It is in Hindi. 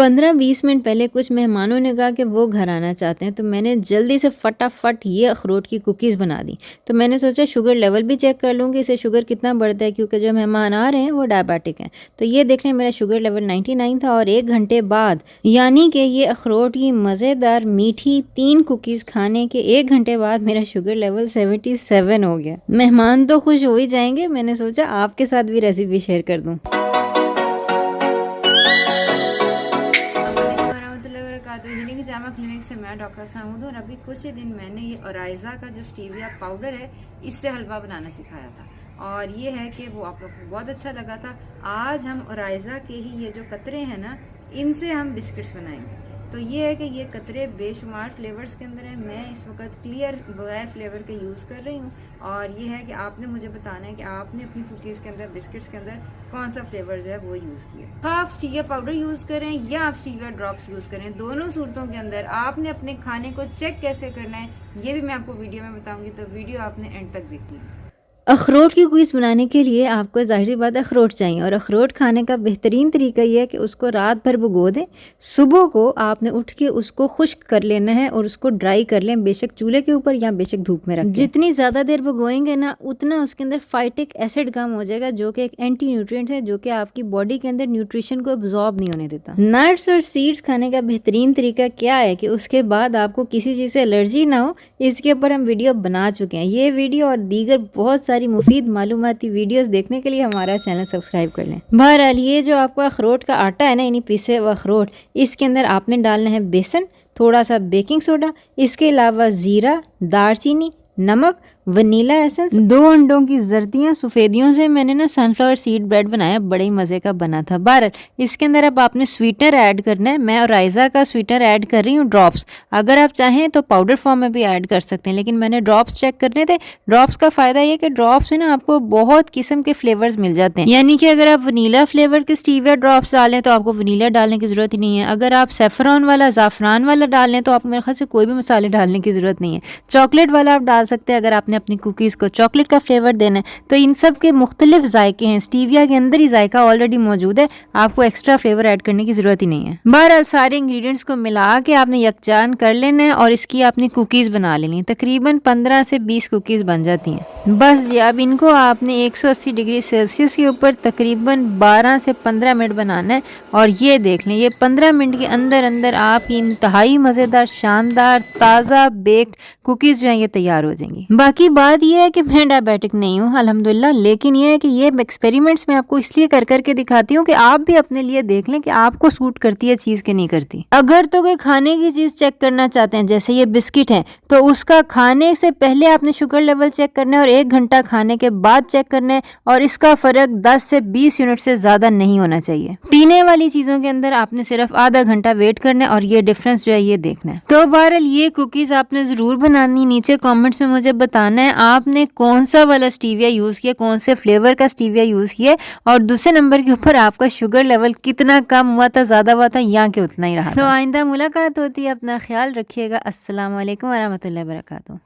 15-20 मिनट पहले कुछ मेहमानों ने कहा कि वो घर आना चाहते हैं, तो मैंने जल्दी से फटाफट ये अखरोट की कुकीज़ बना दी। तो मैंने सोचा शुगर लेवल भी चेक कर लूँगी, इससे शुगर कितना बढ़ता है, क्योंकि जो मेहमान आ रहे हैं वो डायबिटिक हैं। तो ये देख लें, मेरा शुगर लेवल 99 था और 1 घंटे बाद, यानी कि ये अखरोट की मज़ेदार मीठी 3 कुकीज़ खाने के 1 घंटे बाद मेरा शुगर लेवल 77 हो गया। मेहमान तो खुश हो ही जाएंगे, मैंने सोचा आपके साथ भी रेसिपी शेयर कर दूँ। जामा क्लिनिक से मैं डॉक्टर सामूद हूँ और अभी कुछ ही दिन मैंने ये ओराइज़ा का जो स्टीविया पाउडर है इससे हलवा बनाना सिखाया था और ये है कि वो आप लोग को बहुत अच्छा लगा था। आज हम ओराइज़ा के ही ये जो कतरे हैं ना, इनसे हम बिस्किट्स बनाएंगे। तो ये है कि ये कतरे बेशुमार फ्लेवर्स के अंदर है। मैं इस वक्त क्लियर बगैर फ्लेवर के यूज़ कर रही हूँ और ये है कि आपने मुझे बताना है कि आपने अपनी कुकीज़ के अंदर, बिस्किट्स के अंदर कौन सा फ्लेवर जो है वो यूज़ किया। आप स्टीविया पाउडर यूज़ करें या आप स्टीविया ड्रॉप्स यूज़ करें, दोनों सूरतों के अंदर आपने अपने खाने को चेक कैसे करना है ये भी मैं आपको वीडियो में बताऊँगी, तो वीडियो आपने एंड तक देखनी है। अखरोट की कुकीज़ बनाने के लिए आपको ज़ाहिर सी बात अखरोट चाहिए और अखरोट खाने का बेहतरीन तरीका ये है कि उसको रात भर भिगो दें। सुबह को आपने उठ के उसको खुश्क कर लेना है और उसको ड्राई कर लें, बेशक चूल्हे के ऊपर या बेशक धूप में रखें। जितनी ज़्यादा देर भिगोएंगे ना, उतना उसके अंदर फाइटिक एसिड कम हो जाएगा, जो कि एक एंटी न्यूट्रिएंट है, जो कि आपकी बॉडी के अंदर न्यूट्रिशन को एब्जॉर्ब नहीं होने देता। नट्स और सीड्स खाने का बेहतरीन तरीका क्या है कि उसके बाद आपको किसी चीज़ से एलर्जी ना हो, इसके ऊपर हम वीडियो बना चुके हैं। ये वीडियो और दीगर बहुत सारी मुफीद मालूमाती वीडियोस देखने के लिए हमारा चैनल सब्सक्राइब कर लें। बहरहाल, ये जो आपका अखरोट का आटा है ना, यानी पिसे हुआ अखरोट, इसके अंदर आपने डालना है बेसन, थोड़ा सा बेकिंग सोडा, इसके अलावा ज़ीरा, दालचीनी, नमक, वनीला एसेंस, 2 अंडों की जर्दियाँ। सफ़ेदियों से मैंने ना सनफ्लावर सीड ब्रेड बनाया, बड़े ही मज़े का बना था। बहरहाल, इसके अंदर अब आपने स्वीटनर ऐड करना है। मैं ओराइज़ा का स्वीटनर ऐड कर रही हूँ, ड्रॉप्स। अगर आप चाहें तो पाउडर फॉर्म में भी ऐड कर सकते हैं, लेकिन मैंने ड्रॉप्स चेक करने थे। ड्रॉप्स का फ़ायदा ये कि ड्रॉप्स में ना आपको बहुत किस्म के फ्लेवर्स मिल जाते हैं, यानी कि अगर आप वनीला फ्लेवर के स्टीविया ड्रॉप्स डालें तो आपको वनीला डालने की ज़रूरत ही नहीं है। अगर आप सेफ्रॉन वाला, ज़ाफ़रान वाला डालें तो आपको मेरे ख्याल से कोई भी मसाले डालने की ज़रूरत नहीं है। चॉकलेट वाला आप डाल सकते हैं अगर आपने अपनी कुकीज़ को चॉकलेट का फ्लेवर देना है। तो इन सब के मुख्तलिफ जायके हैं, स्टीविया के अंदर ही जायका ऑलरेडी मौजूद है, आपको एक्स्ट्रा फ्लेवर ऐड करने की ज़रूरत ही नहीं है। बहरहाल, सारे इंग्रेडिएंट्स को मिला के आपने यकजान कर लेना है और इसकी आपने कुकीज़ बना लेनी है। तकरीबन 15 से 20 कुकीज़ बन जाती हैं। बस जी, अब इनको आपने 180 डिग्री सेल्सियस के ऊपर तकरीबन 12 से 15 मिनट बनाना है और ये देख लें, ये 15 मिनट के अंदर अंदर आपकी इंतहाई मज़ेदार, शानदार, ताज़ा बेक्ड कुकीज़ जो हैं ये तैयार हो जाएंगी। बाकी बात ये है कि मैं डायबिटिक नहीं हूँ अल्हम्दुलिल्लाह, लेकिन ये है कि ये एक्सपेरिमेंट्स मैं आपको इसलिए कर करके दिखाती हूँ कि आप भी अपने लिए देख लें कि आपको सूट करती है चीज़ कि नहीं करती। अगर तो कोई खाने की चीज़ चेक करना चाहते हैं, जैसे ये बिस्किट है, तो उसका खाने से पहले आपने शुगर लेवल चेक करना है और 1 घंटा खाने के बाद चेक करना है और इसका फ़र्क 10 से 20 यूनिट से ज़्यादा नहीं होना चाहिए। पीने वाली चीज़ों के अंदर आपने सिर्फ आधा घंटा वेट करना है और ये डिफरेंस जो है ये देखना है। तो बहरहाल, ये कुकीज़ आपने ज़रूर बनानी, नीचे कॉमेंट्स में मुझे बताना है आपने कौन सा वाला स्टीविया यूज़ किया, कौन से फ्लेवर का स्टीविया यूज़ किया और दूसरे नंबर के ऊपर आपका शुगर लेवल कितना कम हुआ था, ज़्यादा हुआ था या कि उतना ही रहा। तो आइंदा मुलाकात होती है, अपना ख्याल रखिएगा। अस्सलाम वालेकुम व रहमतुल्लाहि व बरकातुहू।